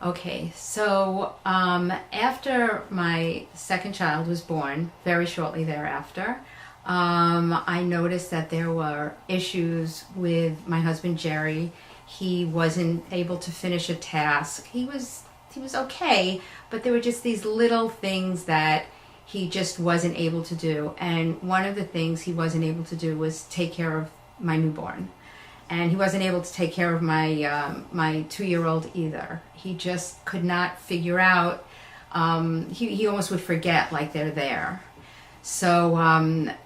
Okay, so after my second child was born, very shortly thereafter, I noticed that there were issues with my husband Jerry. He wasn't able to finish a task. He was okay, but there were just these little things that he just wasn't able to do. And one of the things he wasn't able to do was take care of my newborn, and he wasn't able to take care of my 2-year-old either. He just could not figure out. He almost would forget like they're there. So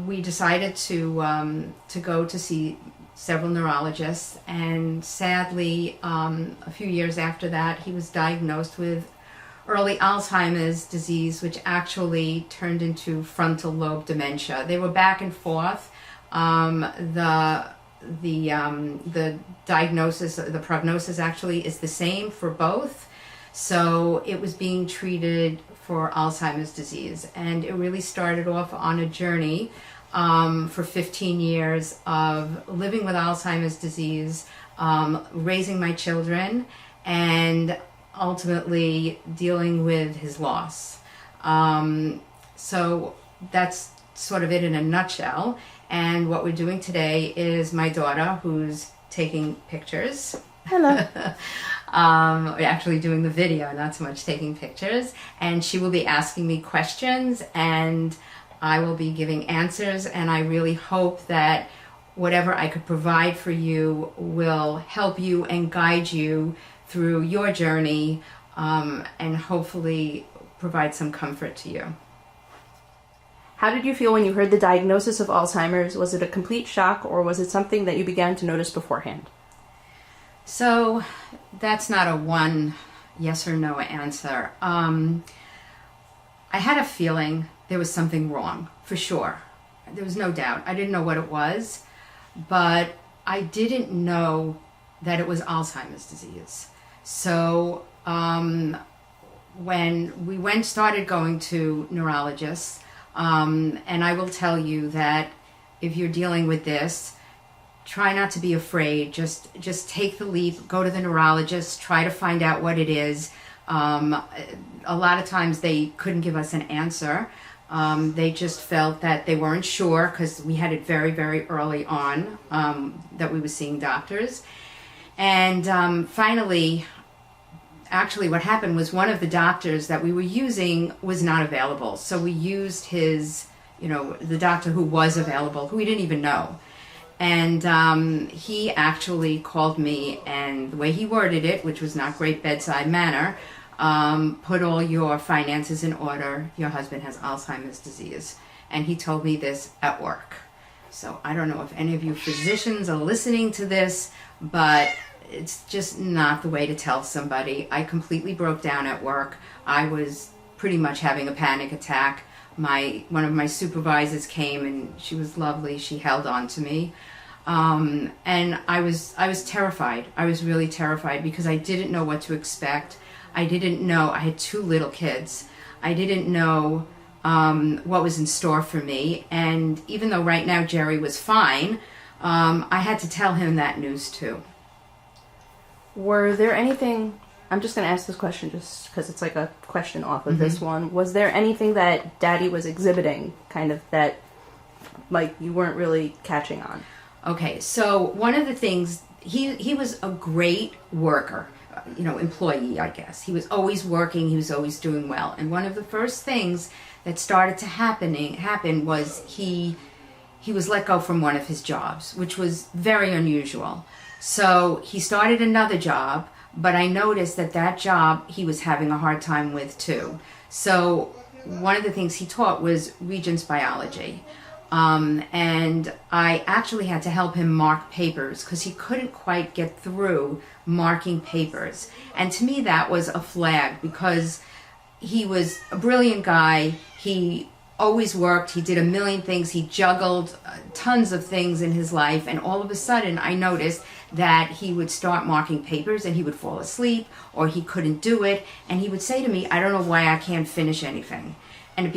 we decided to go to see several neurologists, and sadly, a few years after that, he was diagnosed with early Alzheimer's disease, which actually turned into frontal lobe dementia. They were back and forth. The diagnosis, the prognosis actually is the same for both. So it was being treated for Alzheimer's disease, and it really started off on a journey for 15 years of living with Alzheimer's disease, raising my children, and ultimately dealing with his loss. So that's sort of it in a nutshell. And what we're doing today is my daughter, who's taking pictures. Hello. We're actually doing the video, not so much taking pictures. And she will be asking me questions, and I will be giving answers. And I really hope that whatever I could provide for you will help you and guide you through your journey, and hopefully provide some comfort to you. How did you feel when you heard the diagnosis of Alzheimer's? Was it a complete shock, or was it something that you began to notice beforehand? So that's not a one yes or no answer. I had a feeling there was something wrong, for sure. There was no doubt. I didn't know what it was, but I didn't know that it was Alzheimer's disease. So when we started going to neurologists, and I will tell you that if you're dealing with this, try not to be afraid. Just take the leap, go to the neurologist, try to find out what it is. A lot of times they couldn't give us an answer. They just felt that they weren't sure, because we had it very, very early on that we were seeing doctors. And finally, actually what happened was one of the doctors that we were using was not available. So we used the doctor who was available, who we didn't even know. And he actually called me, and the way he worded it, which was not great bedside manner, put all your finances in order. Your husband has Alzheimer's disease. And he told me this at work. So I don't know if any of you physicians are listening to this, but it's just not the way to tell somebody. I completely broke down at work. I was pretty much having a panic attack. One of my supervisors came, and she was lovely. She held on to me. And I was terrified. I was really terrified, because I didn't know what to expect. I didn't know. I had 2 little kids. I didn't know what was in store for me. And even though right now Jerry was fine, I had to tell him that news too. Were there anything, I'm just going to ask this question just because it's like a question off of this one. Was there anything that Daddy was exhibiting, kind of, that like you weren't really catching on? Okay, so one of the things, he was a great worker, employee, I guess. He was always working, he was always doing well. And one of the first things that started to happen was he was let go from one of his jobs, which was very unusual. So he started another job, but I noticed that job he was having a hard time with too. So one of the things he taught was Regents biology. And I actually had to help him mark papers, because he couldn't quite get through marking papers. And to me that was a flag, because he was a brilliant guy. He always worked. He did a million things. He juggled tons of things in his life. And all of a sudden I noticed that he would start marking papers and he would fall asleep, or he couldn't do it. And he would say to me, I don't know why I can't finish anything. And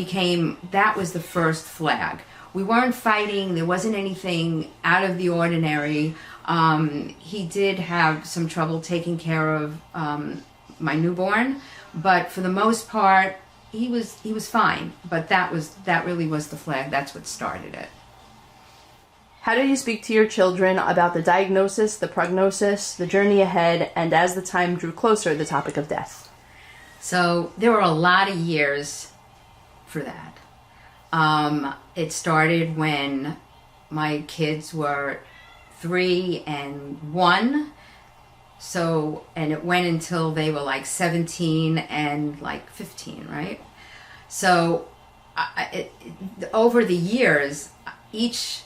that was the first flag. We weren't fighting. There wasn't anything out of the ordinary. He did have some trouble taking care of my newborn, but for the most part, he was fine. But that really was the flag. That's what started it. How did you speak to your children about the diagnosis, the prognosis, the journey ahead, and as the time drew closer, the topic of death? So there were a lot of years for that. It started when my kids were 3 and 1. So, and it went until they were like 17 and like 15, right? So over the years, each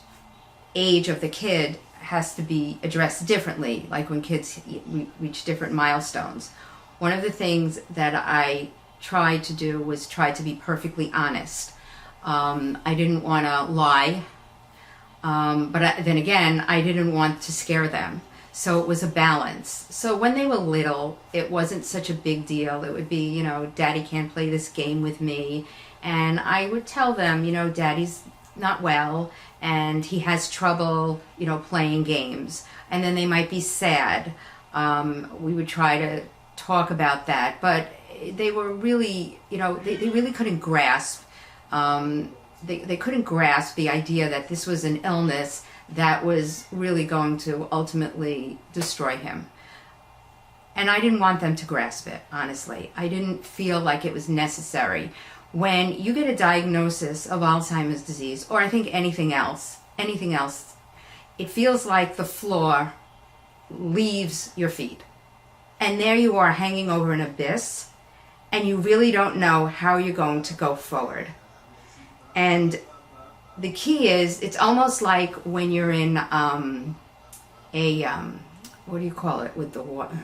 age of the kid has to be addressed differently, like when kids reach different milestones. One of the things that I tried to do was try to be perfectly honest. I didn't want to lie, but then again, I didn't want to scare them. So it was a balance. So when they were little, it wasn't such a big deal. It would be, Daddy can't play this game with me. And I would tell them, Daddy's not well and he has trouble, playing games. And then they might be sad. We would try to talk about that. But they were really, they really couldn't grasp. They couldn't grasp the idea that this was an illness that was really going to ultimately destroy him. And I didn't want them to grasp it, honestly. I didn't feel like it was necessary. When you get a diagnosis of Alzheimer's disease, or I think anything else, it feels like the floor leaves your feet. And there you are hanging over an abyss, and you really don't know how you're going to go forward. And the key is, it's almost like when you're in what do you call it with the water?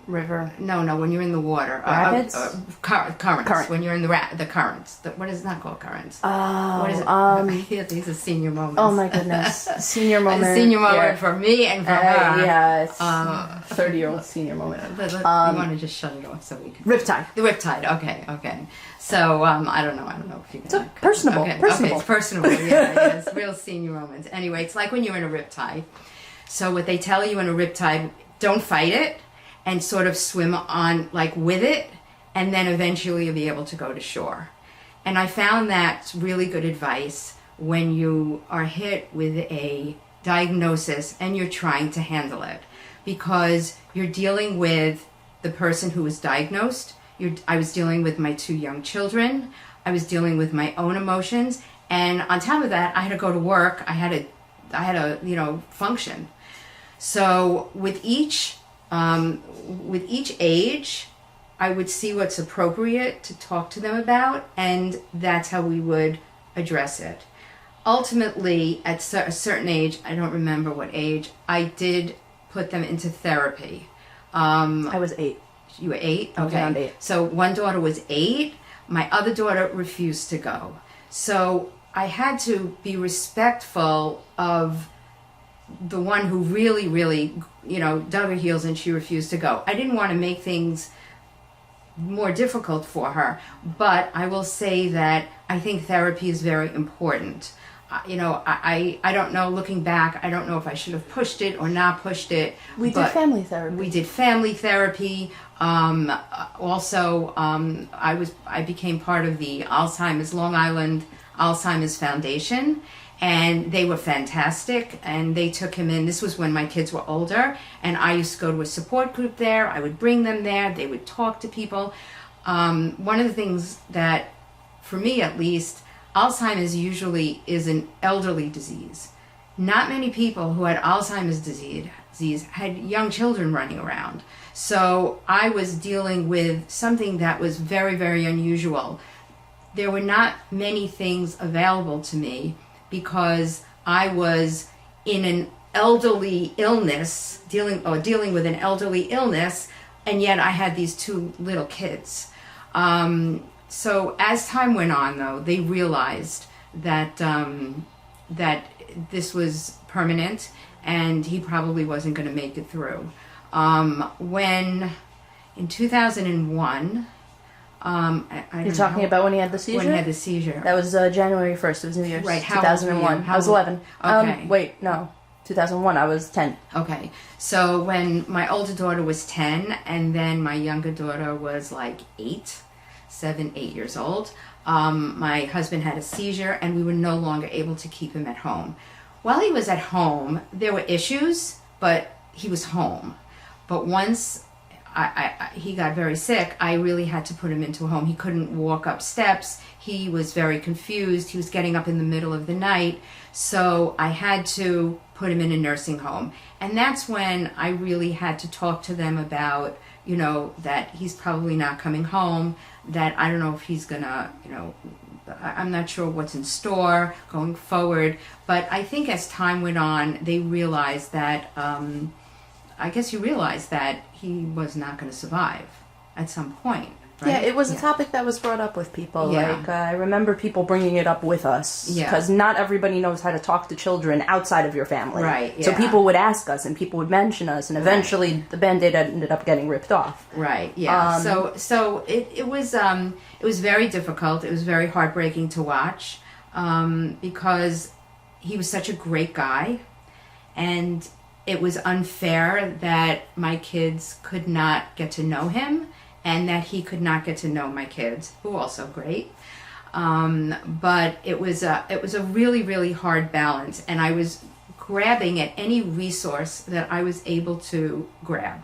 River. No, when you're in the water. Rapids? Currents. When you're in the currents. What is it not called currents? Oh. What is it? Yeah, these are senior moments. Oh my goodness. Senior moment. Senior moment for me and for her. Yeah, it's 30-year-old senior moment. You want to just shut it off so we can... Riptide. The riptide, okay. So, I don't know if you can... It's personable. Okay, it's personable, yeah, it's real senior moments. Anyway, it's like when you're in a riptide. So what they tell you in a riptide, don't fight it, and sort of swim on, like, with it, and then eventually you'll be able to go to shore. And I found that's really good advice when you are hit with a diagnosis and you're trying to handle it, because you're dealing with the person who was diagnosed. I was dealing with my 2 young children. I was dealing with my own emotions, and on top of that, I had to go to work. I had to function. So with each age, I would see what's appropriate to talk to them about, and that's how we would address it. Ultimately, at a certain age, I don't remember what age, I did put them into therapy. I was 8. You were 8? I was around 8. So one daughter was 8. My other daughter refused to go. So I had to be respectful of the one who really, really, dug her heels and she refused to go. I didn't want to make things more difficult for her, but I will say that I think therapy is very important. I don't know, looking back, I don't know if I should have pushed it or not pushed it. We did family therapy. We did family therapy. Also, I became part of the Long Island Alzheimer's Foundation, and they were fantastic, and they took him in. This was when my kids were older, and I used to go to a support group there. I would bring them there. They would talk to people. One of the things that, for me at least, Alzheimer's usually is an elderly disease. Not many people who had Alzheimer's disease had young children running around. So I was dealing with something that was very, very unusual. There were not many things available to me because I was in an elderly illness, dealing with an elderly illness, and yet I had these 2 little kids. So as time went on, though, they realized that that this was permanent, and he probably wasn't going to make it through. When in 2001, You're talking about when he had the seizure? When he had the seizure. That was January 1st. It was New Year's. Right. 2001. I was 11. Okay. Wait, no. 2001. I was 10. Okay. So when my older daughter was 10, and then my younger daughter was like 7, 8 years old, my husband had a seizure, and we were no longer able to keep him at home. While he was at home, there were issues, but he was home. But once he got very sick, I really had to put him into a home. He couldn't walk up steps. He was very confused. He was getting up in the middle of the night. So I had to put him in a nursing home. And that's when I really had to talk to them about, that he's probably not coming home, that I don't know if he's gonna, I'm not sure what's in store going forward. But I think as time went on, they realized that, I guess you realize that he was not going to survive at some point. Right? Yeah, it was a topic that was brought up with people. Yeah. Like, I remember people bringing it up with us. Yeah. Because not everybody knows how to talk to children outside of your family. Right, yeah. So people would ask us, and people would mention us, and eventually the Band-Aid ended up getting ripped off. Right, yeah. So it was very difficult. It was very heartbreaking to watch, because he was such a great guy, and it was unfair that my kids could not get to know him, and that he could not get to know my kids, who were also great. But it was a really, really hard balance, and I was grabbing at any resource that I was able to grab.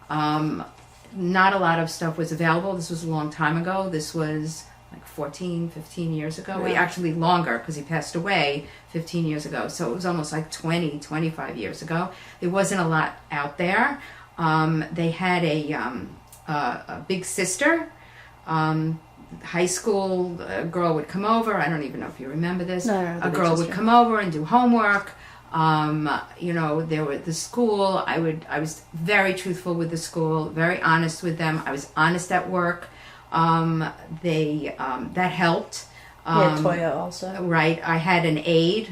Not a lot of stuff was available. This was a long time ago. This was like 14, 15 years ago. Right. Actually longer, because he passed away 15 years ago. So it was almost like 20, 25 years ago. There wasn't a lot out there. They had a big sister. High school girl would come over. I don't even know if you remember this. No, a girl would come over and do homework. There were the school. I was very truthful with the school, very honest with them. I was honest at work. That helped. Yeah, Toya also. Right. I had an aide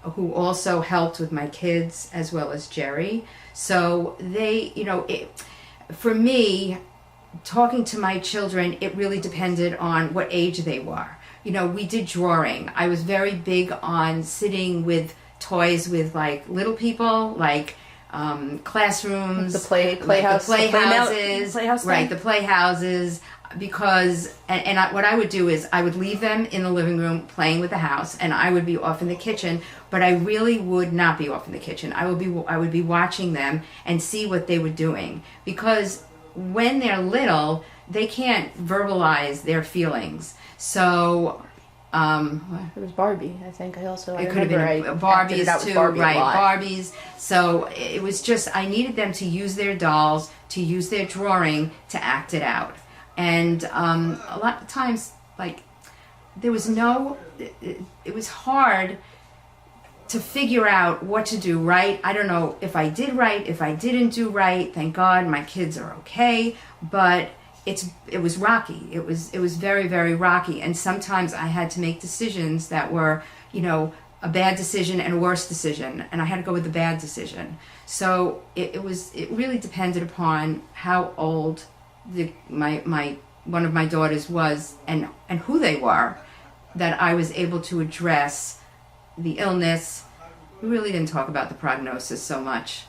who also helped with my kids, as well as Jerry. So for me, talking to my children, it really depended on what age they were. We did drawing. I was very big on sitting with toys with like little people, like classrooms, The playhouse, the playhouses, playhouse thing? right? The playhouses, because what I would do is I would leave them in the living room playing with the house, and I would be off in the kitchen. But I really would not be off in the kitchen. I would be watching them and see what they were doing, because when they're little, they can't verbalize their feelings. So. It was Barbie, I think. It could have been Barbies too, right? Barbies. So it was just, I needed them to use their dolls, to use their drawing, to act it out. And a lot of times, like, there was it was hard to figure out what to do right. I don't know if I did right, if I didn't do right. Thank God my kids are okay, but it was rocky. It was very, very rocky, and sometimes I had to make decisions that were, a bad decision and a worse decision, and I had to go with the bad decision. So it really depended upon how old one of my daughters was and who they were, that I was able to address the illness. We really didn't talk about the prognosis so much.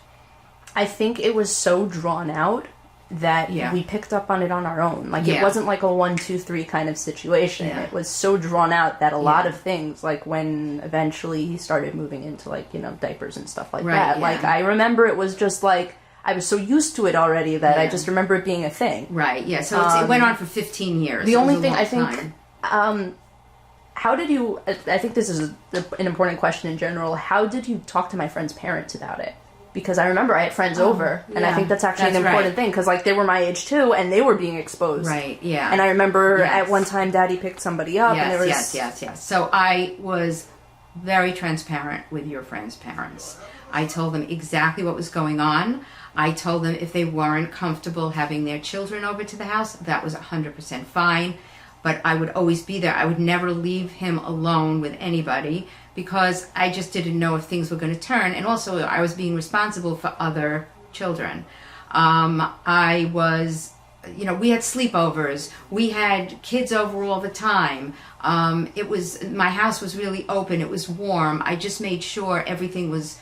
I think it was so drawn out that we picked up on it on our own. Like, it wasn't like a 1, 2, 3 kind of situation. Yeah. It was so drawn out that a lot of things, like when eventually he started moving into, like, diapers and stuff like that. Yeah. Like, I remember it was just like, I was so used to it already that I just remember it being a thing. Right, yeah. So it went on for 15 years. The only thing I think, how did you, I think this is an important question in general, how did you talk to my friend's parents about it? Because I remember I had friends over, and I think that's actually an important thing, because, like, they were my age too, and they were being exposed. Right, yeah. And I remember at one time Daddy picked somebody up, and there was... Yes. So I was very transparent with your friend's parents. I told them exactly what was going on. I told them if they weren't comfortable having their children over to the house, that was 100% fine. But I would always be there. I would never leave him alone with anybody, because I just didn't know if things were going to turn. And also, I was being responsible for other children. I was, we had sleepovers. We had kids over all the time. My house was really open. It was warm. I just made sure everything was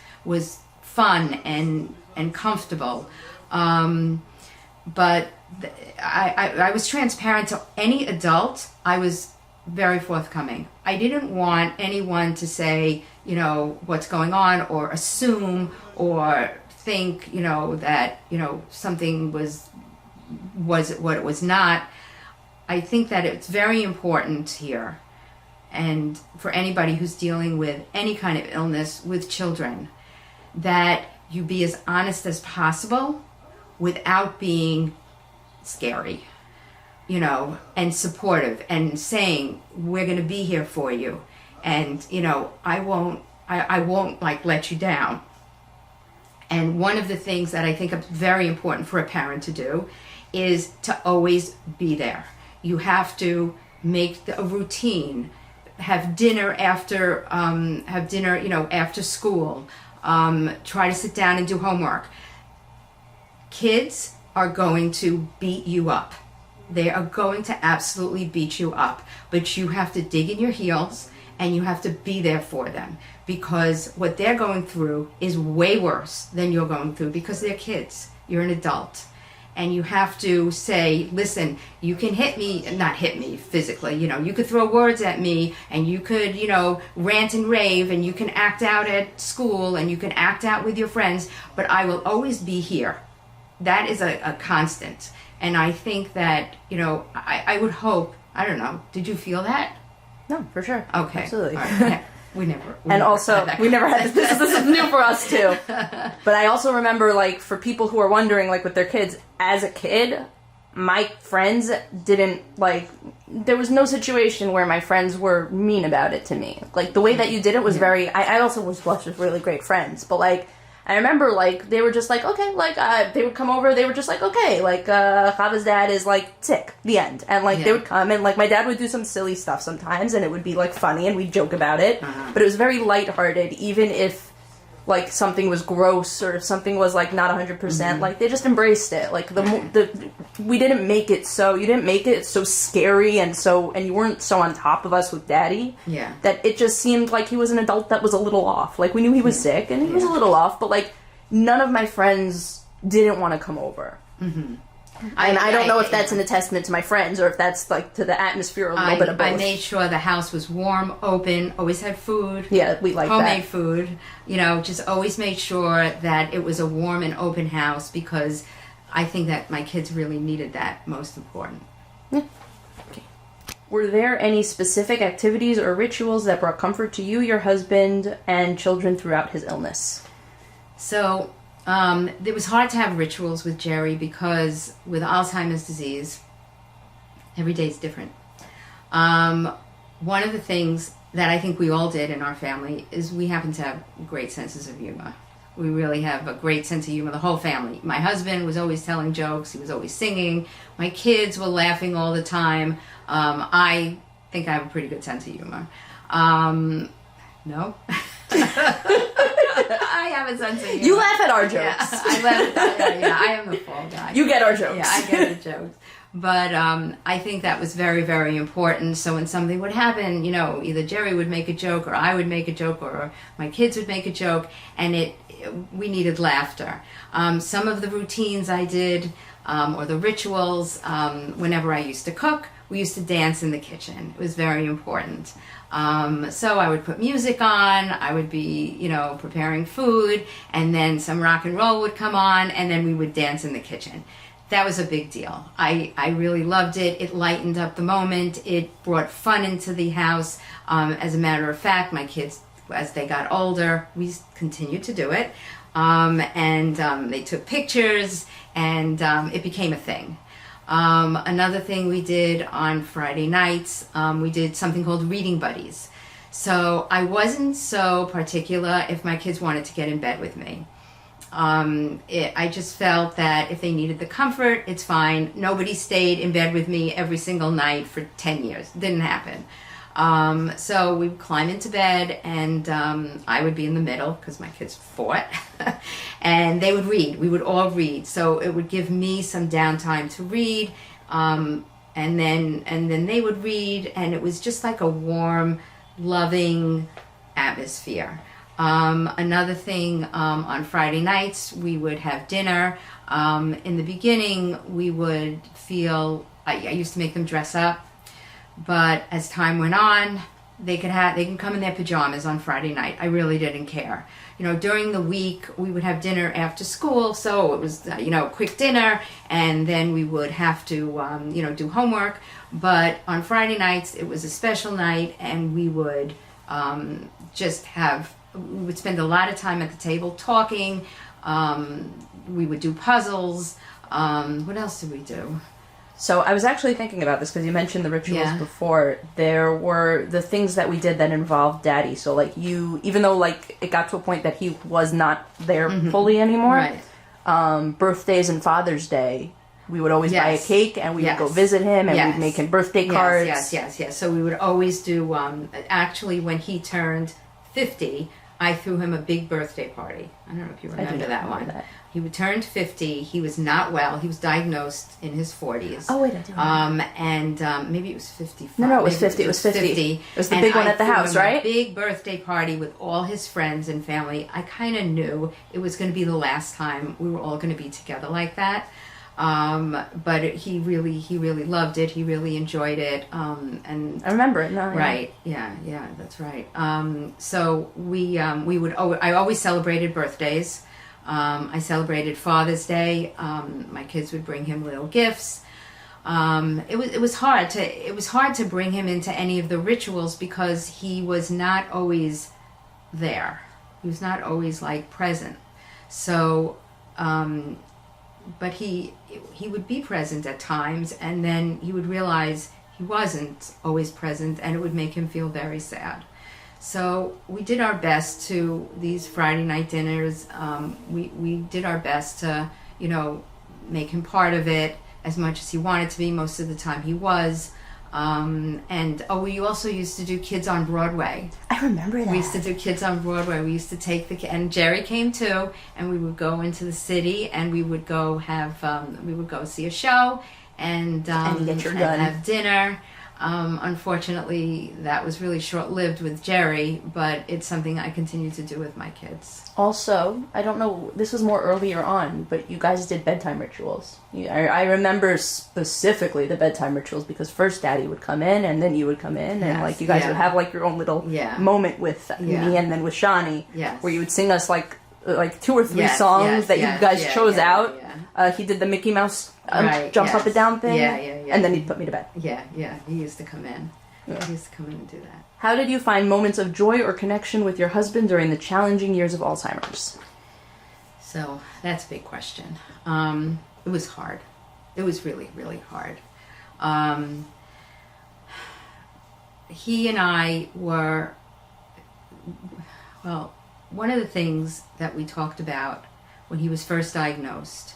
fun and comfortable. But I was transparent to any adult. I was very forthcoming. I didn't want anyone to say, what's going on, or assume, or think, that, something was what it was not. I think that it's very important here, and for anybody who's dealing with any kind of illness with children, that you be as honest as possible without being scary, and supportive, and saying, we're going to be here for you, and I won't like let you down. And one of the things that I think is very important for a parent to do is to always be there. You have to make a routine, have dinner after after school, try to sit down and do homework. Kids are going to beat you up. They are going to absolutely beat you up, but you have to dig in your heels and you have to be there for them, because what they're going through is way worse than you're going through, because they're kids. You're an adult. And you have to say, listen, you can not hit me physically, you could throw words at me, and you could, rant and rave, and you can act out at school, and you can act out with your friends, but I will always be here. That is a constant. And I think that, I would hope, I don't know, did you feel that? No, for sure. Okay. Absolutely. Right. We never had this is new for us too. But I also remember, like, for people who are wondering, like, with their kids, as a kid, my friends didn't, like, there was no situation where my friends were mean about it to me. Like, the way that you did it was very, I also was blessed with really great friends, but, like, I remember, like, they were just like, okay, like, they would come over, they were just like, okay, like, Chava's dad is, like, sick, the end. And, like, they would come, and, like, my dad would do some silly stuff sometimes, and it would be, like, funny, and we'd joke about it. But it was very lighthearted, even if, like, something was gross, or if something was, like, not 100%, like, they just embraced it. Like, we didn't make it so, you didn't make it so scary, and you weren't so on top of us with Daddy. Yeah. That it just seemed like he was an adult that was a little off. Like, we knew he was sick, and he was a little off, but, like, none of my friends didn't want to come over. Mm-hmm. And I don't know if that's a testament to my friends, or if that's, like, to the atmosphere, or a little bit of both. I made sure the house was warm, open, always had food. Yeah, we like homemade food. Just always made sure that it was a warm and open house, because I think that my kids really needed that, most important. Yeah. Okay. Were there any specific activities or rituals that brought comfort to you, your husband, and children throughout his illness? So, it was hard to have rituals with Jerry, because with Alzheimer's disease, every day is different. One of the things that I think we all did in our family is we happen to have great senses of humor. We really have a great sense of humor, the whole family. My husband was always telling jokes. He was always singing. My kids were laughing all the time. I think I have a pretty good sense of humor. No? I have a sense of humor. You laugh at our jokes. Yeah, I am the fall guy. You get our jokes. Yeah, I get the jokes. But I think that was very, very important. So when something would happen, either Jerry would make a joke, or I would make a joke, or my kids would make a joke, and we needed laughter. Some of the routines I did, or the rituals, whenever I used to cook, we used to dance in the kitchen. It was very important. So I would put music on, I would be, preparing food, and then some rock and roll would come on, and then we would dance in the kitchen. That was a big deal. I really loved it. It lightened up the moment. It brought fun into the house. As a matter of fact, my kids, as they got older, we continued to do it. And they took pictures, and it became a thing. Another thing we did on Friday nights, we did something called Reading Buddies. So I wasn't so particular if my kids wanted to get in bed with me. I just felt that if they needed the comfort, it's fine. Nobody stayed in bed with me every single night for 10 years. It didn't happen. So we would climb into bed, and I would be in the middle because my kids fought, and they would read. We would all read. So it would give me some downtime to read, and then they would read, and it was just like a warm, loving atmosphere. Another thing, on Friday nights, we would have dinner. In the beginning, we would feel, I used to make them dress up, but as time went on, they can come in their pajamas on Friday night. I really didn't care. During the week, we would have dinner after school, so it was, quick dinner, and then we would have to, do homework. But on Friday nights, it was a special night, and we would we would spend a lot of time at the table talking. We would do puzzles. What else did we do? So I was actually thinking about this because you mentioned the rituals before. There were the things that we did that involved Daddy. So like even though like it got to a point that he was not there fully anymore, right. Birthdays and Father's Day, we would always buy a cake and we would go visit him and we'd make him birthday cards. Yes. So we would always do, actually when he turned 50, I threw him a big birthday party. I don't know if you remember that one. He turned 50. He was not well. He was diagnosed in his 40s. Oh, wait, I do remember. And maybe it was 55. No, it was 50. It was 50. It was the big one at the house, right? A big birthday party with all his friends and family. I kind of knew it was going to be the last time we were all going to be together like that. But he really loved it. He really enjoyed it. And I remember it now. Right. Yeah, that's right. So I always celebrated birthdays. I celebrated Father's Day. My kids would bring him little gifts. It was hard to bring him into any of the rituals because he was not always there. He was not always like present. So, but he would be present at times, and then he would realize he wasn't always present, and it would make him feel very sad. So we did our best to these Friday night dinners. We did our best to, make him part of it as much as he wanted to be. Most of the time he was. We also used to do Kids on Broadway. I remember that. We used to do Kids on Broadway. We used to take and Jerry came too, and we would go into the city and we would go see a show and get your gun. And have dinner. Unfortunately, that was really short-lived with Jerry, but it's something I continue to do with my kids. Also, I don't know, this was more earlier on, but you guys did bedtime rituals. I remember specifically the bedtime rituals because first Daddy would come in and then you would come in and like you guys would have like your own little moment with me and then with Shawnee where you would sing us like 2 or 3 songs that you guys chose out. He did the Mickey Mouse jump up and down thing. And then he'd put me to bed. Yeah. He used to come in. Yeah. He used to come in and do that. How did you find moments of joy or connection with your husband during the challenging years of Alzheimer's? So, that's a big question. It was hard. It was really, really hard. He and I were... Well, one of the things that we talked about when he was first diagnosed,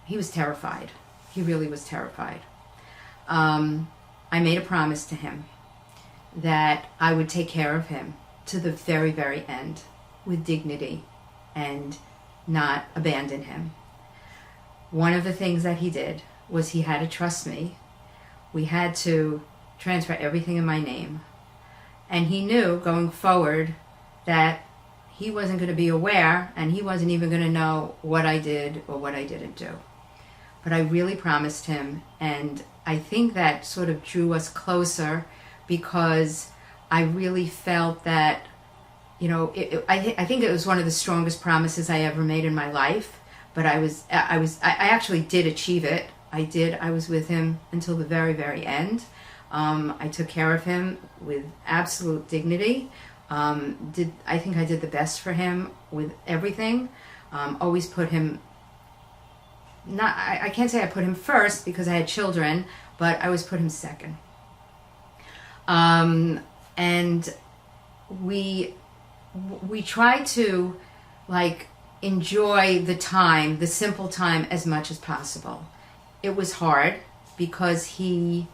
he was terrified. He really was terrified. I made a promise to him that I would take care of him to the very, very end with dignity and not abandon him. One of the things that he did was he had to trust me. We had to transfer everything in my name. And he knew going forward that he wasn't going to be aware and he wasn't even going to know what I did or what I didn't do. But I really promised him, and I think that sort of drew us closer because I really felt that, I think it was one of the strongest promises I ever made in my life, but I actually did achieve it. I was with him until the very, very end. I took care of him with absolute dignity. I think I did the best for him with everything. Always put him, I can't say I put him first because I had children, but I always put him second. And we try to enjoy the simple time as much as possible. It was hard because he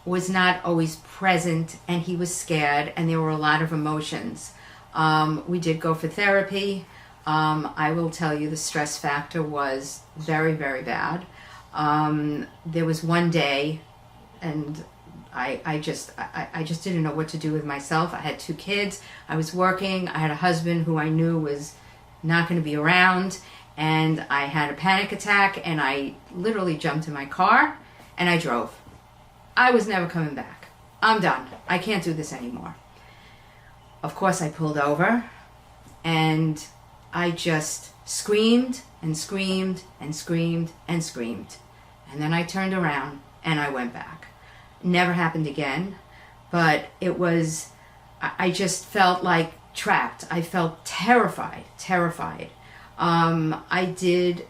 was not always present and he was scared and there were a lot of emotions. We did go for therapy. I will tell you the stress factor was very, very bad. There was one day, and I just didn't know what to do with myself. I had 2 kids. I was working. I had a husband who I knew was not going to be around, and I had a panic attack, and I literally jumped in my car and I drove. I was never coming back. I'm done. I can't do this anymore. Of course, I pulled over and I just screamed and screamed and screamed and screamed. And then I turned around and I went back. Never happened again, but I just felt like trapped. I felt terrified. I did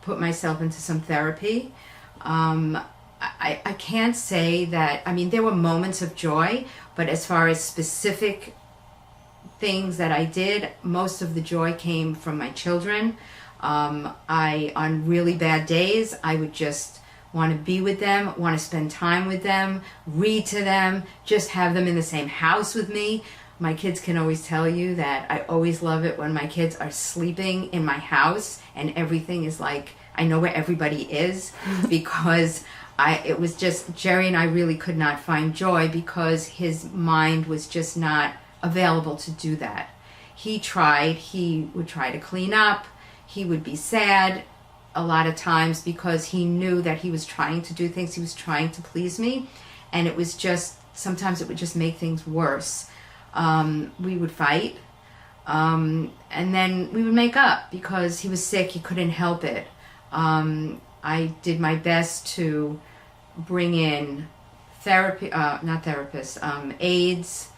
put myself into some therapy. I can't say that, I mean, there were moments of joy, but as far as specific things that I did, most of the joy came from my children. On really bad days, I would just want to be with them, want to spend time with them, read to them, just have them in the same house with me. My kids can always tell you that I always love it when my kids are sleeping in my house and everything is like, I know where everybody is, because it was just, Jerry and I really could not find joy because his mind was just not available to do that. He would try to clean up, he would be sad a lot of times because he knew that he was trying to do things, he was trying to please me, and it was just, sometimes it would just make things worse. We would fight, and then we would make up because he was sick, he couldn't help it. I did my best to bring in therapy, not therapists, aides.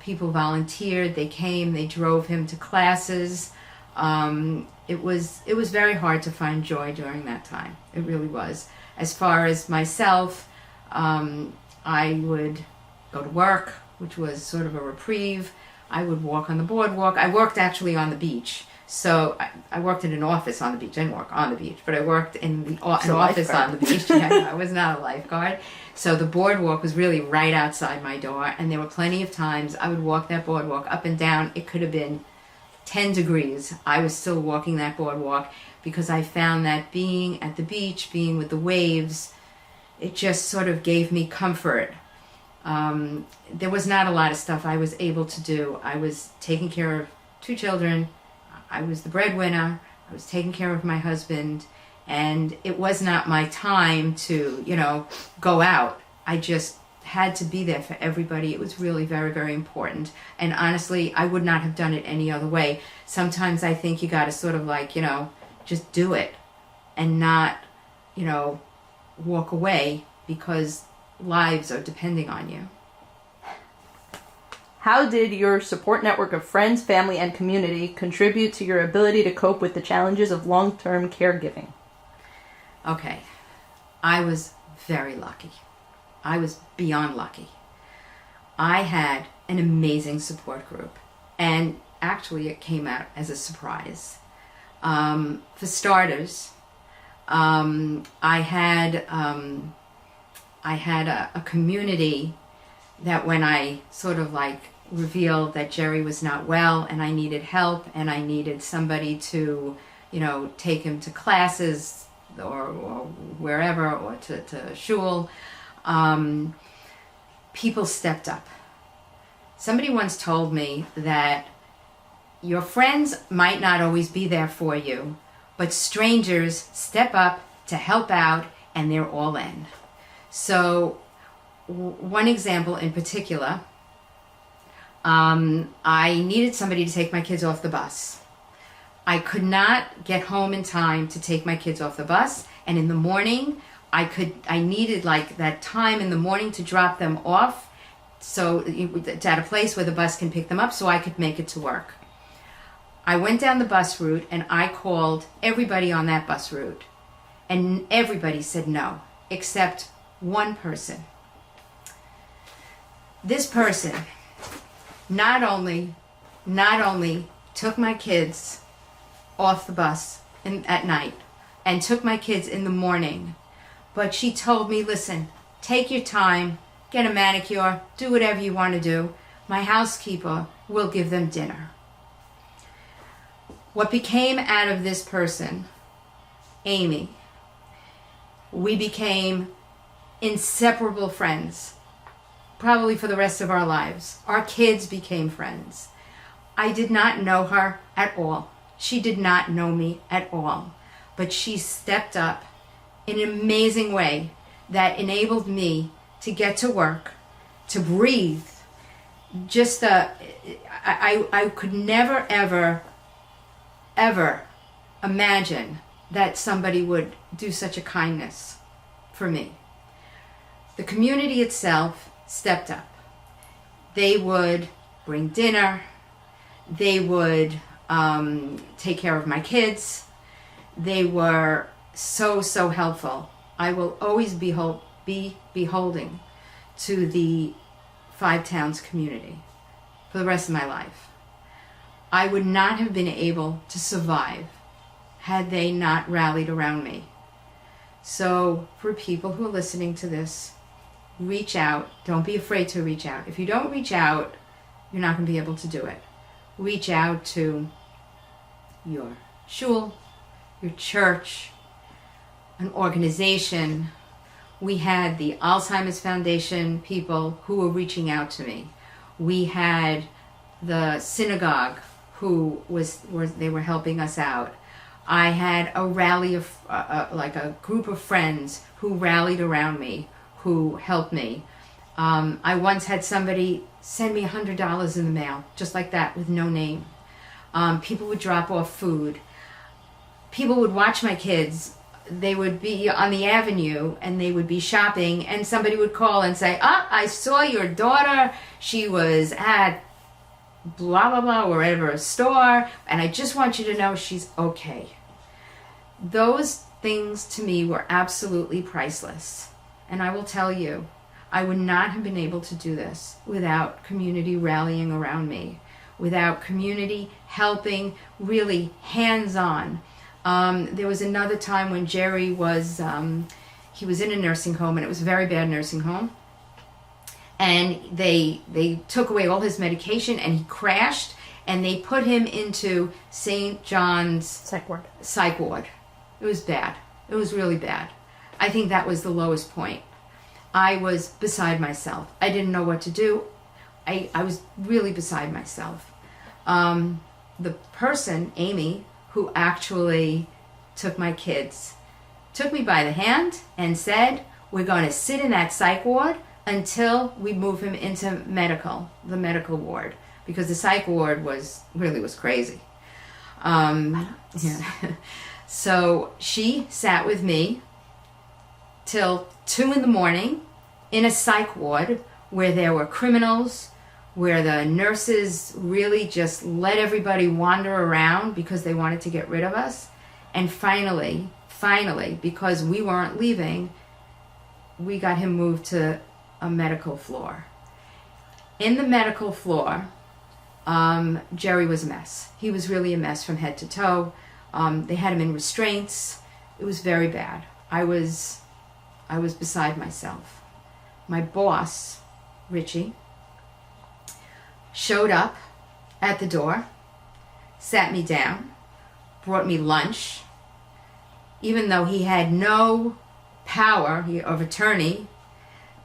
People volunteered, they came, they drove him to classes. It was very hard to find joy during that time. It really was. As far as myself, I would go to work, which was sort of a reprieve. I would walk on the boardwalk. I worked actually on the beach. So I worked in an office on the beach. I didn't work on the beach, but I worked in an office on the beach. Yeah, I was not a lifeguard. So the boardwalk was really right outside my door, and there were plenty of times I would walk that boardwalk up and down. It could have been 10 degrees. I was still walking that boardwalk because I found that being at the beach, being with the waves, it just sort of gave me comfort. There was not a lot of stuff I was able to do. I was taking care of 2 children. I was the breadwinner. I was taking care of my husband, and it was not my time to, go out. I just had to be there for everybody. It was really very, very important. And honestly, I would not have done it any other way. Sometimes I think you got to sort of like, just do it and not, walk away because lives are depending on you. How did your support network of friends, family, and community contribute to your ability to cope with the challenges of long-term caregiving? Okay, I was very lucky. I was beyond lucky. I had an amazing support group, and actually it came out as a surprise. For starters, I had a community that when I sort of like revealed that Jerry was not well and I needed help and I needed somebody to, take him to classes or wherever, or to shul, people stepped up. Somebody once told me that your friends might not always be there for you, but strangers step up to help out and they're all in. So one example in particular, I needed somebody to take my kids off the bus. I could not get home in time to take my kids off the bus, and in the morning I needed like that time in the morning to drop them off, so at a place where the bus can pick them up so I could make it to work. I went down the bus route and I called everybody on that bus route, and everybody said no except one person. This person not only took my kids off the bus at night and took my kids in the morning, but she told me, listen, take your time, get a manicure, do whatever you want to do. My housekeeper will give them dinner. What became out of this person, Amy, we became inseparable friends. probably for the rest of our lives. Our kids became friends. I did not know her at all. She did not know me at all. But she stepped up in an amazing way that enabled me to get to work, to breathe. Just I could never, ever imagine that somebody would do such a kindness for me. The community itself stepped up. They would bring dinner. They would take care of my kids. They were so helpful. I will always be beholding to the Five Towns community for the rest of my life. I would not have been able to survive had they not rallied around me. So for people who are listening to this, reach out. Don't be afraid to reach out. If you don't reach out, you're not going to be able to do it. Reach out to your shul, your church, an organization. We had the Alzheimer's Foundation people who were reaching out to me. We had the synagogue who they were helping us out. I had a rally of like a group of friends who rallied around me, who helped me. I once had somebody send me $100 in the mail, just like that, with no name. People would drop off food. People would watch my kids. They would be on the avenue and they would be shopping, and somebody would call and say, I saw your daughter. She was at blah, blah, blah, wherever, a store, and I just want you to know she's okay. Those things to me were absolutely priceless. And I will tell you, I would not have been able to do this without community rallying around me, without community helping, really hands-on. There was another time when Jerry was, he was in a nursing home, and it was a very bad nursing home. And they took away all his medication, and he crashed, and they put him into St. John's psych ward. It was bad. It was really bad. I think that was the lowest point. I was beside myself. I didn't know what to do. I was really beside myself. The person, Amy, who actually took my kids, took me by the hand and said, we're going to sit in that psych ward until we move him into the medical ward, because the psych ward was crazy. Yeah. So she sat with me till 2 a.m. in a psych ward where there were criminals, where the nurses really just let everybody wander around because they wanted to get rid of us. And finally, because we weren't leaving, we got him moved to a medical floor. In the medical floor, Jerry was a mess. He was really a mess from head to toe. They had him in restraints. It was very bad. I was beside myself. My boss, Richie, showed up at the door, sat me down, brought me lunch. Even though he had no power of attorney,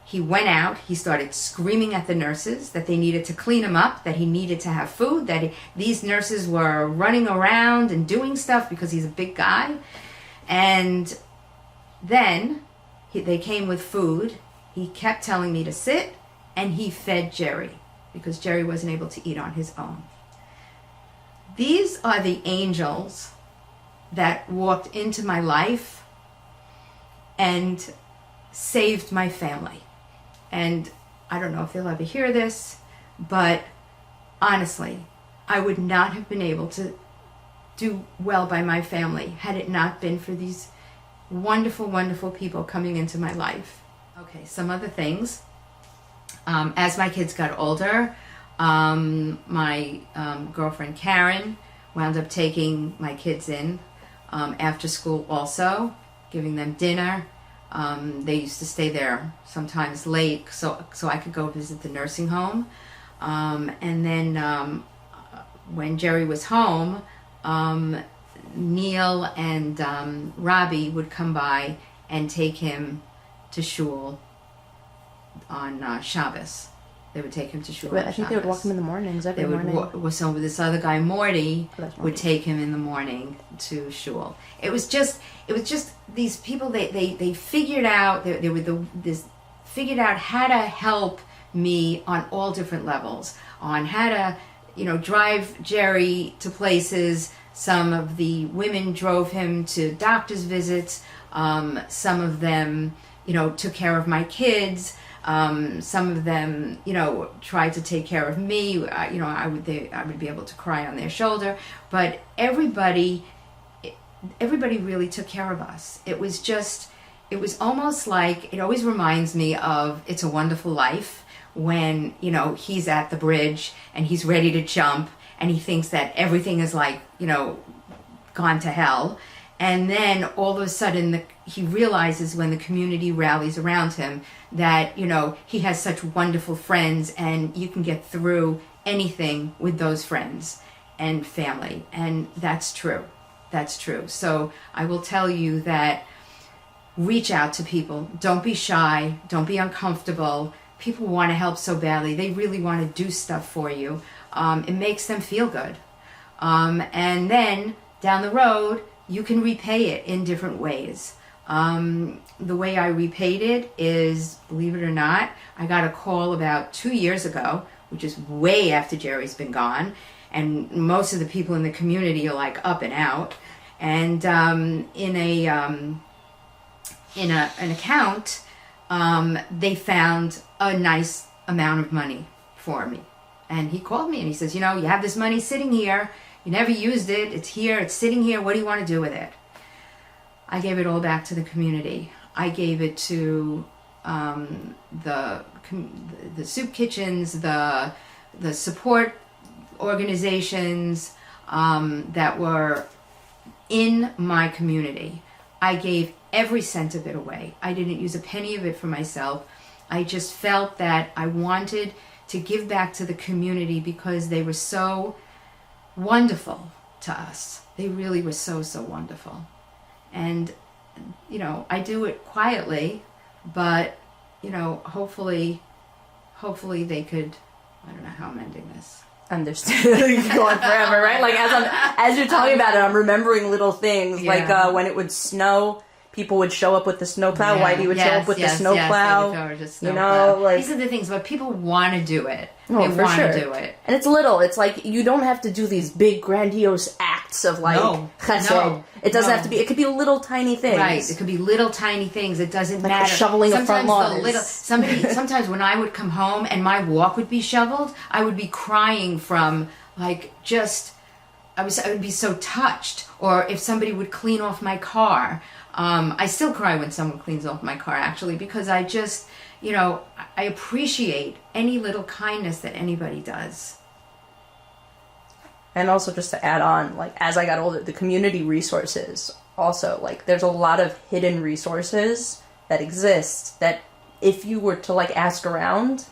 he went out, he started screaming at the nurses that they needed to clean him up, that he needed to have food, that these nurses were running around and doing stuff because he's a big guy. And then they came with food. He kept telling me to sit, and he fed Jerry because Jerry wasn't able to eat on his own. These are the angels that walked into my life and saved my family. And I don't know if they'll ever hear this, but honestly, I would not have been able to do well by my family had it not been for these wonderful, wonderful people coming into my life. Okay, some other things. As my kids got older, my girlfriend Karen wound up taking my kids in after school also, giving them dinner. They used to stay there sometimes late so I could go visit the nursing home. And then when Jerry was home, Neil and Robbie would come by and take him to shul on Shabbos. They would take him to shul. But I think they would walk him in the mornings every morning. So this other guy Morty That's would take him in the morning to shul. It was just these people. They figured out they were figured out how to help me on all different levels, on how to drive Jerry to places. Some of the women drove him to doctor's visits. Some of them took care of my kids. Some of them, tried to take care of me. I would be able to cry on their shoulder, but everybody really took care of us. It was almost like, it always reminds me of It's a Wonderful Life, when he's at the bridge and he's ready to jump and he thinks that everything is like gone to hell. And then all of a sudden he realizes, when the community rallies around him, that, he has such wonderful friends and you can get through anything with those friends and family. And that's true. That's true. So I will tell you that reach out to people. Don't be shy. Don't be uncomfortable. People want to help so badly. They really want to do stuff for you. It makes them feel good. And then down the road, you can repay it in different ways. The way I repaid it is, believe it or not, I got a call about 2 years ago, which is way after Jerry's been gone, and most of the people in the community are like up and out. And in an account, they found a nice amount of money for me. And he called me and he says, you have this money sitting here. You never used it. It's here. It's sitting here. What do you want to do with it? I gave it all back to the community. I gave it to the soup kitchens, the support organizations that were in my community. I gave every cent of it away. I didn't use a penny of it for myself. I just felt that I wanted to give back to the community because they were so wonderful to us. They really were so wonderful. And, I do it quietly, but, hopefully they could, I don't know how I'm ending this. Understood. Going forever, right? Like as you're talking about it, I'm remembering little things, like when it would snow, people would show up with the snowplow. Whitey would show up with the snowplow. These are the things, but people want to do it. They want to do it. And it's little. It's like, you don't have to do these big, grandiose acts of chesed. It doesn't have to be. It could be little tiny things. Right. It could be little tiny things. It doesn't like matter. Shoveling a front lawn. Sometimes when I would come home and my walk would be shoveled, I would be crying from I would be so touched. Or if somebody would clean off my car. I still cry when someone cleans off my car, actually, because I just, I appreciate any little kindness that anybody does. And also, just to add on, as I got older, the community resources also, there's a lot of hidden resources that exist that if you were to, ask around,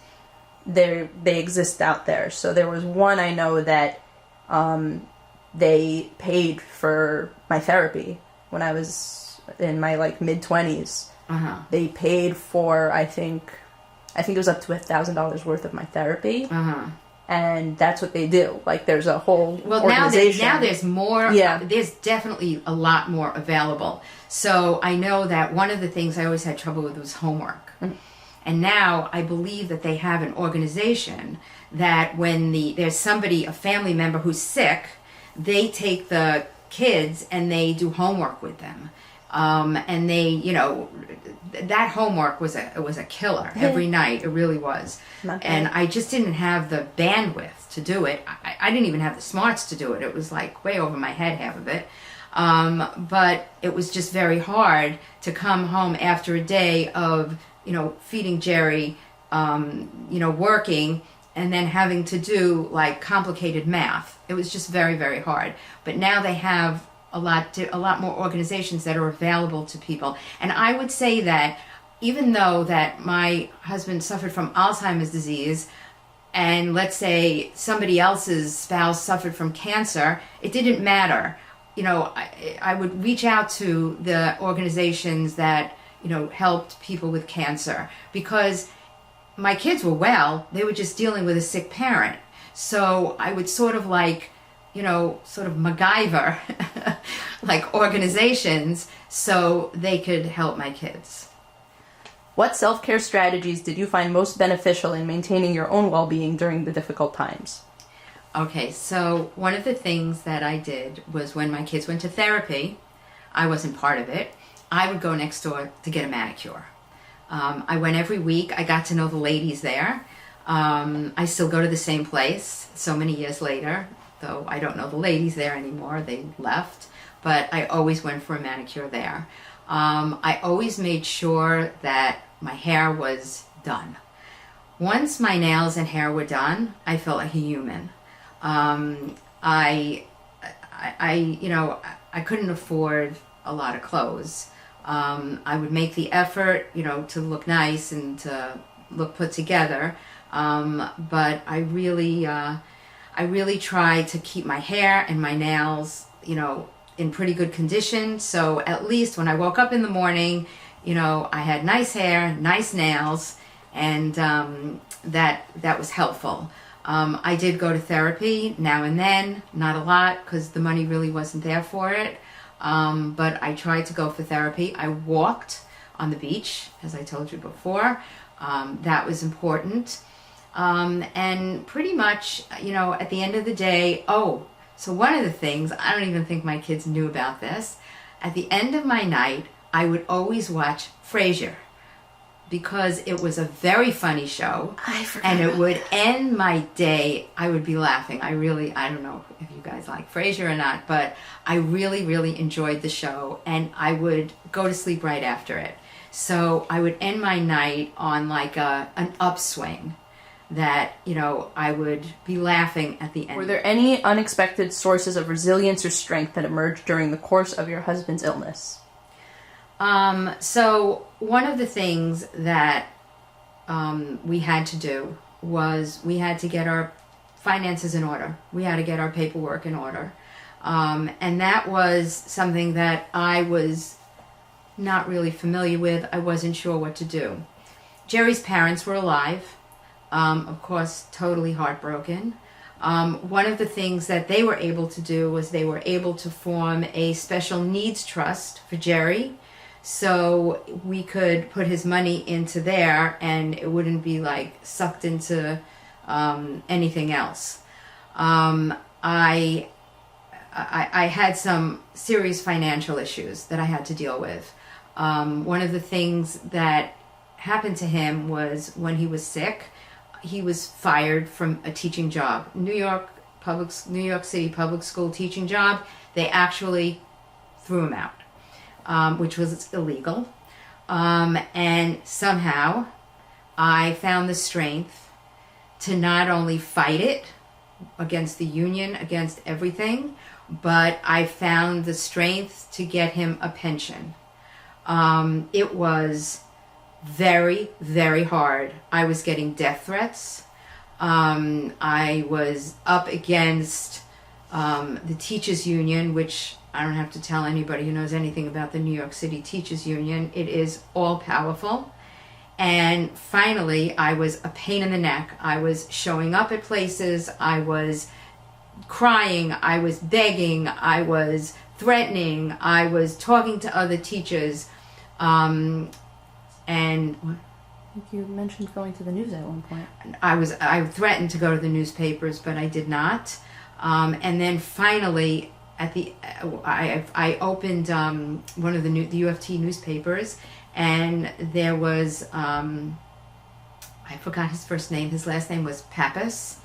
they exist out there. So there was one I know that they paid for my therapy when I was in my mid-20s. They paid for, I think it was up to $1,000 worth of my therapy. And that's what they do. There's a whole organization. Now there's more. Yeah. There's definitely a lot more available. So I know that one of the things I always had trouble with was homework. And now I believe that they have an organization that when there's somebody, a family member who's sick, they take the kids and they do homework with them. And they, that homework was a killer every night. It really was. And I just didn't have the bandwidth to do it. I didn't even have the smarts to do it. It was way over my head, half of it. But it was just very hard to come home after a day of, feeding Jerry, working, and then having to do complicated math. It was just very, very hard. But now they have a lot more organizations that are available to people. And I would say that even though that my husband suffered from Alzheimer's disease, and let's say somebody else's spouse suffered from cancer, it didn't matter. I would reach out to the organizations that, helped people with cancer, because my kids were well, they were just dealing with a sick parent. So I would sort of like, sort of MacGyver, like organizations, so they could help my kids. What self-care strategies did you find most beneficial in maintaining your own well-being during the difficult times? Okay, so one of the things that I did was when my kids went to therapy, I wasn't part of it, I would go next door to get a manicure. I went every week. I got to know the ladies there. I still go to the same place so many years later, though I don't know the ladies there anymore. They left. But I always went for a manicure there. I always made sure that my hair was done. Once my nails and hair were done, I felt like a human. I couldn't afford a lot of clothes. I would make the effort, to look nice and to look put together. But I really tried to keep my hair and my nails, in pretty good condition. So at least when I woke up in the morning, I had nice hair, nice nails, and that was helpful. I did go to therapy now and then, not a lot because the money really wasn't there for it. But I tried to go for therapy. I walked on the beach, as I told you before. That was important. And pretty much, at the end of the day, so one of the things, I don't even think my kids knew about this, at the end of my night, I would always watch Frasier because it was a very funny show. I forgot. And it would end my day. I would be laughing. I don't know if you guys like Frasier or not, but I really, really enjoyed the show, and I would go to sleep right after it. So I would end my night on like an upswing that, I would be laughing at the end. Were there any unexpected sources of resilience or strength that emerged during the course of your husband's illness? So one of the things that we had to do was we had to get our finances in order. We had to get our paperwork in order. And that was something that I was not really familiar with. I wasn't sure what to do. Jerry's parents were alive. Of course, totally heartbroken. One of the things that they were able to do was they were able to form a special needs trust for Jerry, so we could put his money into there and it wouldn't be like sucked into anything else. I had some serious financial issues that I had to deal with. One of the things that happened to him was when he was sick, he was fired from a teaching job. New York City public school teaching job. They actually threw him out, which was illegal. And somehow I found the strength to not only fight it against the union, against everything, but I found the strength to get him a pension. It was very, very hard. I was getting death threats. I was up against the teachers union, which I don't have to tell anybody who knows anything about the New York City teachers union. It is all powerful. And finally, I was a pain in the neck. I was showing up at places. I was crying. I was begging. I was threatening. I was talking to other teachers. And you mentioned going to the news at one point. I threatened to go to the newspapers, but I did not. And then finally, I opened one of the UFT newspapers, and there was I forgot his first name. His last name was Pappas,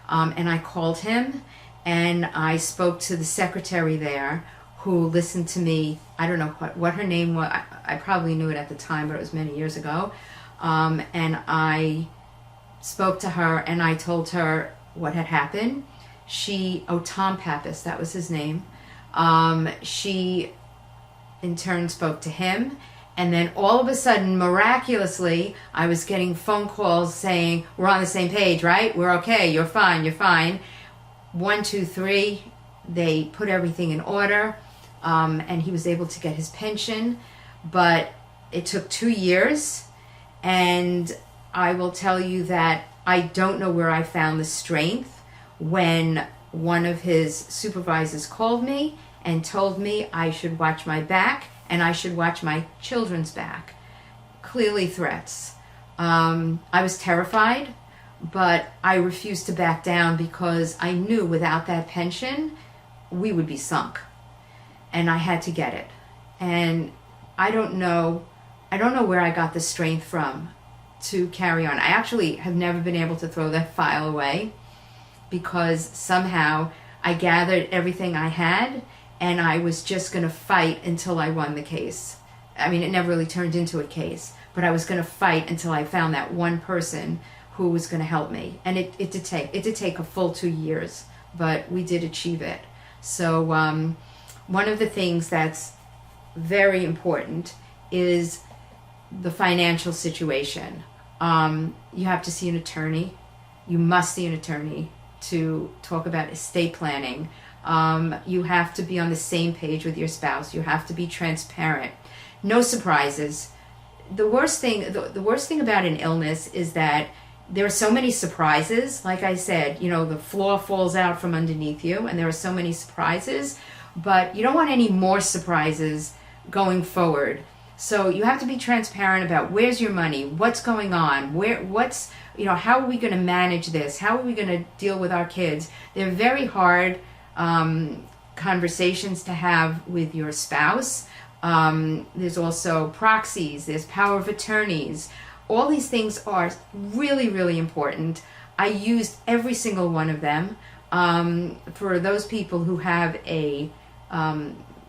and I called him, and I spoke to the secretary there, who listened to me. I don't know what her name was. I probably knew it at the time, but it was many years ago. And I spoke to her and I told her what had happened. Tom Pappas, that was his name. She in turn spoke to him. And then all of a sudden, miraculously, I was getting phone calls saying, we're on the same page, right? We're okay. You're fine. You're fine. 1, 2, 3. They put everything in order. And he was able to get his pension, but it took 2 years, and I will tell you that I don't know where I found the strength when one of his supervisors called me and told me I should watch my back and I should watch my children's back. Clearly threats. I was terrified, but I refused to back down because I knew without that pension, we would be sunk. And I had to get it. And I don't know where I got the strength from to carry on. I actually have never been able to throw that file away because somehow I gathered everything I had and I was just going to fight until I won the case. I mean, it never really turned into a case, but I was going to fight until I found that one person who was going to help me. And it did take a full 2 years, but we did achieve it. So one of the things that's very important is the financial situation. You have to see an attorney. You must see an attorney to talk about estate planning. You have to be on the same page with your spouse. You have to be transparent. No surprises. The worst thing about an illness is that there are so many surprises. Like I said, the floor falls out from underneath you, and there are so many surprises, but you don't want any more surprises going forward. So you have to be transparent about where's your money, what's going on, how are we going to manage this? How are we going to deal with our kids? They're very hard conversations to have with your spouse. There's also proxies, there's power of attorneys. All these things are really, really important. I used every single one of them. For those people who have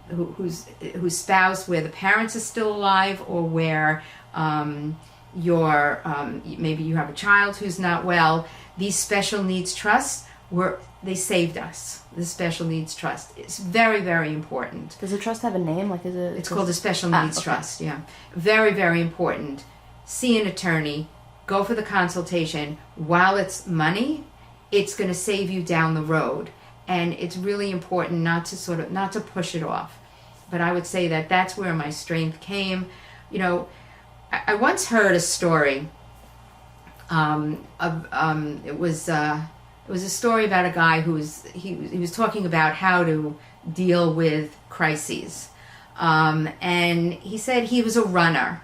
whose spouse, where the parents are still alive, or where maybe you have a child who's not well, these special needs trusts they saved us. The special needs trust. It's very, very important. Does the trust have a name? It's called a special needs trust. Yeah, very, very important. See an attorney. Go for the consultation. While it's money, it's going to save you down the road, and it's really important not to push it off. But I would say that that's where my strength came. I once heard a story. It was a story about a guy who was talking about how to deal with crises, and he said he was a runner,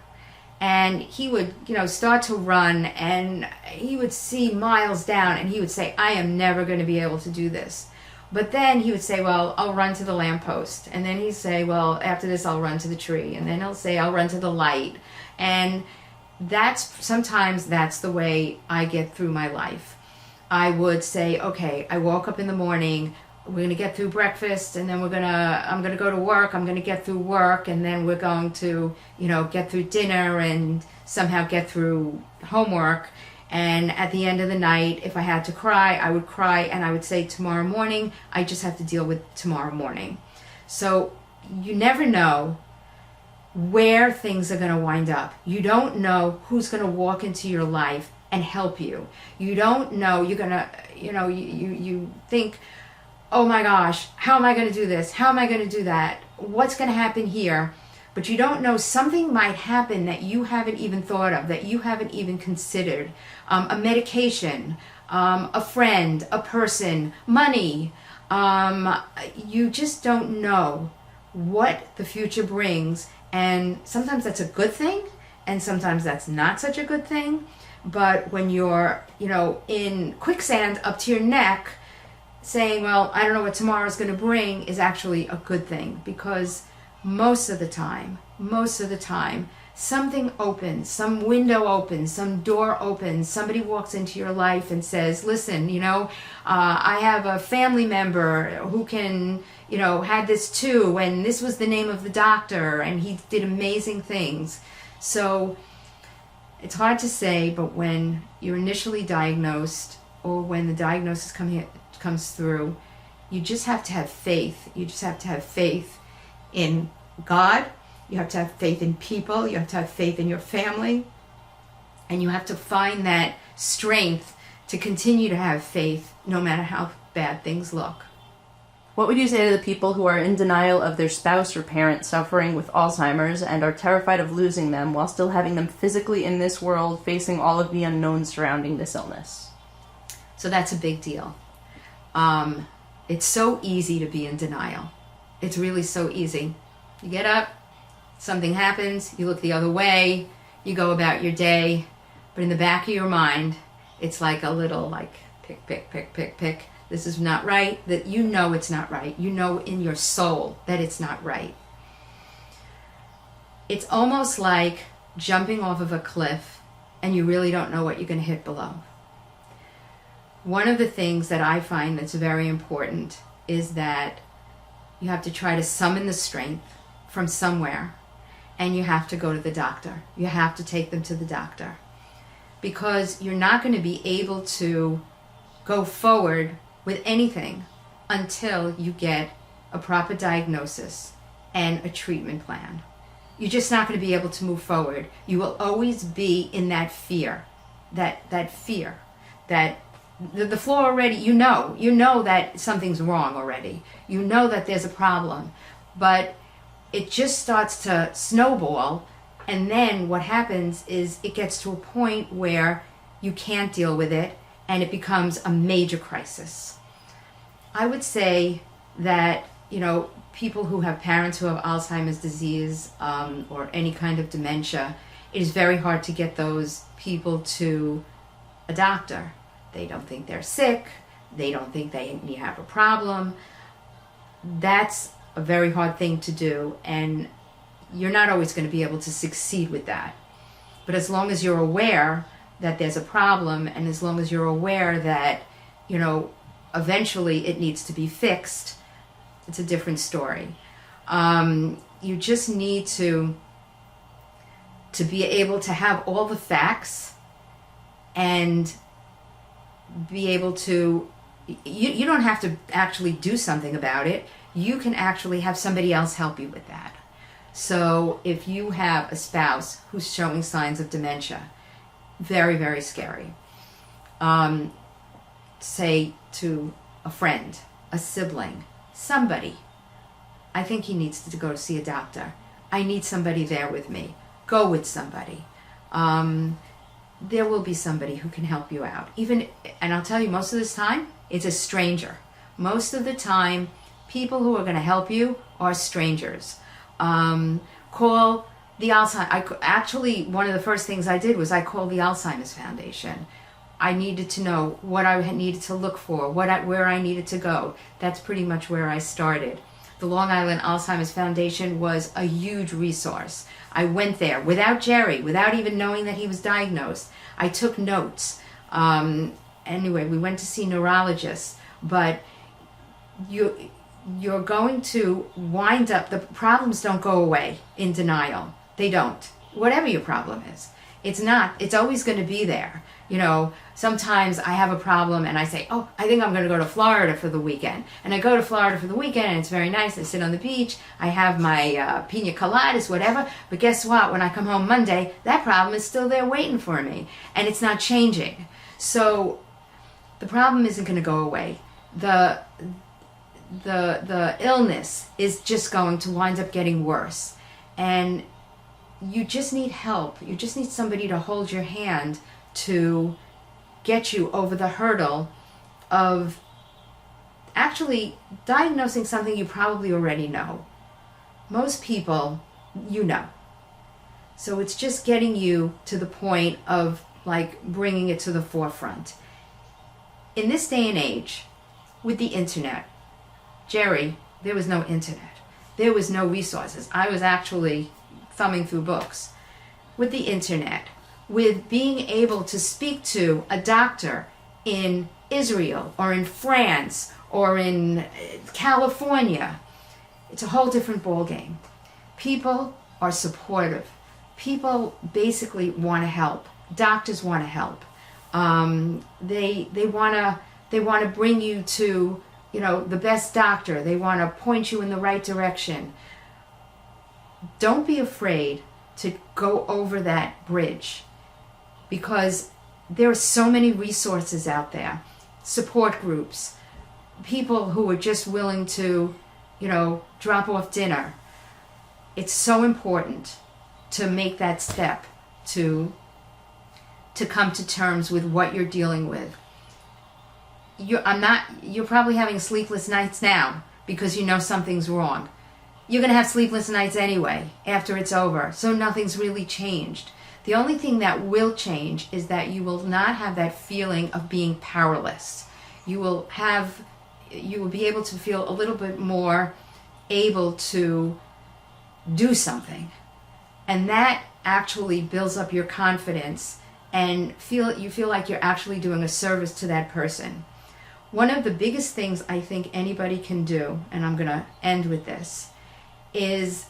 and he would start to run, and he would see miles down, and he would say, I am never going to be able to do this. But then he would say, well, I'll run to the lamppost. And then he'd say, well, after this, I'll run to the tree. And then he'll say, I'll run to the light. And sometimes that's the way I get through my life. I would say, okay, I woke up in the morning, we're going to get through breakfast, and then I'm going to go to work, I'm going to get through work, and then we're going to, get through dinner and somehow get through homework. And at the end of the night, if I had to cry, I would cry, and I would say, tomorrow morning, I just have to deal with tomorrow morning. So you never know where things are going to wind up. You don't know who's going to walk into your life and help you. You don't know, you're going to, you think, oh my gosh, how am I going to do this? How am I going to do that? What's going to happen here? But you don't know, something might happen that you haven't even thought of, that you haven't even considered. A medication, a friend, a person, money. You just don't know what the future brings. And sometimes that's a good thing, and sometimes that's not such a good thing. But when you're, in quicksand up to your neck, saying, well, I don't know what tomorrow's going to bring, is actually a good thing, because most of the time, something opens, some window opens, some door opens, somebody walks into your life and says, listen, I have a family member who can, had this too, and this was the name of the doctor, and he did amazing things. So it's hard to say, but when you're initially diagnosed, or when the diagnosis comes through, you just have to have faith. You just have to have faith in God. You have to have faith in people. You have to have faith in your family. And you have to find that strength to continue to have faith no matter how bad things look. What would you say to the people who are in denial of their spouse or parent suffering with Alzheimer's and are terrified of losing them while still having them physically in this world, facing all of the unknowns surrounding this illness? So that's a big deal. It's so easy to be in denial. It's really so easy. You get up, something happens, you look the other way, you go about your day, but in the back of your mind, it's like a little pick. This is not right. That you know it's not right. You know in your soul that it's not right. It's almost like jumping off of a cliff and you really don't know what you're going to hit below. One of the things that I find that's very important is that you have to try to summon the strength from somewhere, and you have to go to the doctor. You have to take them to the doctor, because you're not going to be able to go forward with anything until you get a proper diagnosis and a treatment plan. You're just not going to be able to move forward. You will always be in that fear, that fear, that the floor already, you know that something's wrong already. You know that there's a problem, but it just starts to snowball, and then what happens is it gets to a point where you can't deal with it, and it becomes a major crisis. I would say that, people who have parents who have Alzheimer's disease or any kind of dementia, it is very hard to get those people to a doctor. They don't think they're sick. They don't think they have a problem. That's a very hard thing to do, and you're not always going to be able to succeed with that. But as long as you're aware that there's a problem, and as long as you're aware that, eventually it needs to be fixed, it's a different story. You just need to be able to have all the facts and be able to, you don't have to actually do something about it. You can actually have somebody else help you with that. So if you have a spouse who's showing signs of dementia, very, very scary. Say to a friend, a sibling, somebody, I think he needs to go to see a doctor. I need somebody there with me. Go with somebody. There will be somebody who can help you out. And I'll tell you, most of this time, it's a stranger. Most of the time, people who are going to help you are strangers. Call the Alzheimer's. Actually, one of the first things I did was I called the Alzheimer's Foundation. I needed to know what I needed to look for, where I needed to go. That's pretty much where I started. The Long Island Alzheimer's Foundation was a huge resource. I went there without Jerry, without even knowing that he was diagnosed. I took notes. Anyway, we went to see neurologists, but you're going to wind up, the problems don't go away in denial. They don't. Whatever your problem is. It's always going to be there. Sometimes I have a problem and I say, I think I'm going to go to Florida for the weekend. And I go to Florida for the weekend and it's very nice. I sit on the beach. I have my pina coladas, whatever. But guess what? When I come home Monday, that problem is still there waiting for me. And it's not changing. So the problem isn't going to go away. The illness is just going to wind up getting worse. And you just need help. You just need somebody to hold your hand to get you over the hurdle of actually diagnosing something you probably already know. Most people, So it's just getting you to the point of bringing it to the forefront. In this day and age, with the internet, Jerry, there was no internet. There was no resources. I was actually thumbing through books. With the internet, with being able to speak to a doctor in Israel or in France or in California, it's a whole different ballgame. People are supportive. People basically want to help. Doctors want to help. They want to bring you to the best doctor. They want to point you in the right direction. Don't be afraid to go over that bridge, because there are so many resources out there, support groups, people who are just willing to, drop off dinner. It's so important to make that step to come to terms with what you're dealing with. You're probably having sleepless nights now because you know something's wrong. You're going to have sleepless nights anyway after it's over, so nothing's really changed. The only thing that will change is that you will not have that feeling of being powerless. You will be able to feel a little bit more able to do something. And that actually builds up your confidence, and you feel like you're actually doing a service to that person. One of the biggest things I think anybody can do, and I'm going to end with this, is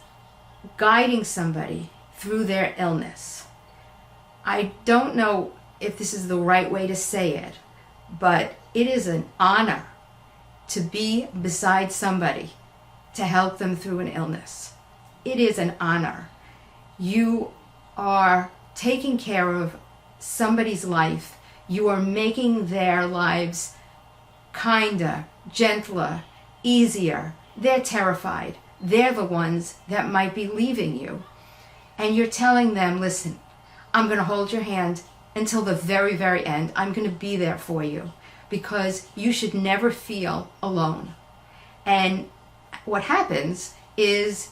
guiding somebody through their illness. I don't know if this is the right way to say it, but it is an honor to be beside somebody to help them through an illness. It is an honor. You are taking care of somebody's life. You are making their lives kinder, gentler, easier. They're terrified. They're the ones that might be leaving you. And you're telling them, listen, I'm going to hold your hand until the very, very end. I'm going to be there for you because you should never feel alone. And what happens is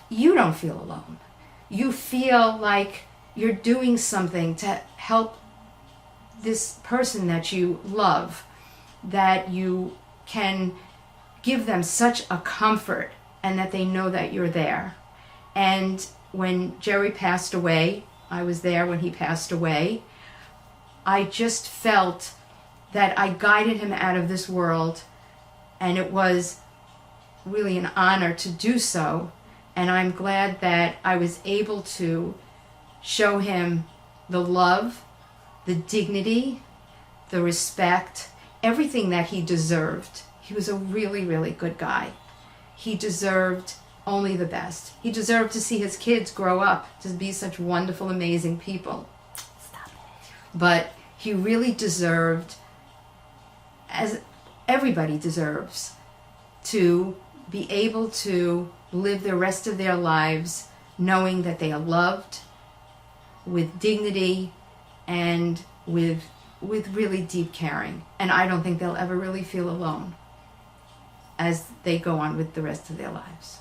you don't feel alone. You feel like you're doing something to help this person that you love, that you can give them such a comfort and that they know that you're there. And when Jerry passed away, I was there when he passed away, I just felt that I guided him out of this world, and it was really an honor to do so. And I'm glad that I was able to show him the love, the dignity, the respect, everything that he deserved. He was a really, really good guy. He deserved only the best. He deserved to see his kids grow up to be such wonderful, amazing people. Stop it. But he really deserved, as everybody deserves, to be able to live the rest of their lives knowing that they are loved with dignity and with really deep caring. And I don't think they'll ever really feel alone as they go on with the rest of their lives.